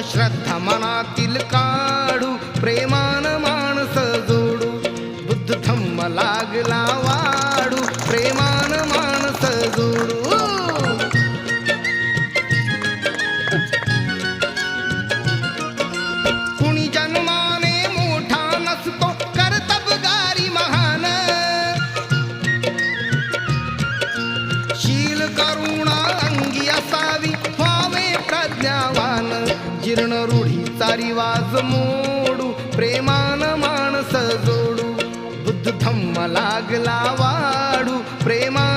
श्रद्धा मनातील काढू प्रेमान माणस जोडू बुद्ध धम्म लागला वाढू प्रेमान माणस जोडू कुणी जन्माने मोठा नसतो कर्तबगारी महान शील करुणा अंगी असावी व्हावे प्रज्ञावान जीर्ण रूढीचा रिवाज मोडू प्रेमान माणस जोडू बुद्ध धम्म लागला वाढू प्रेमा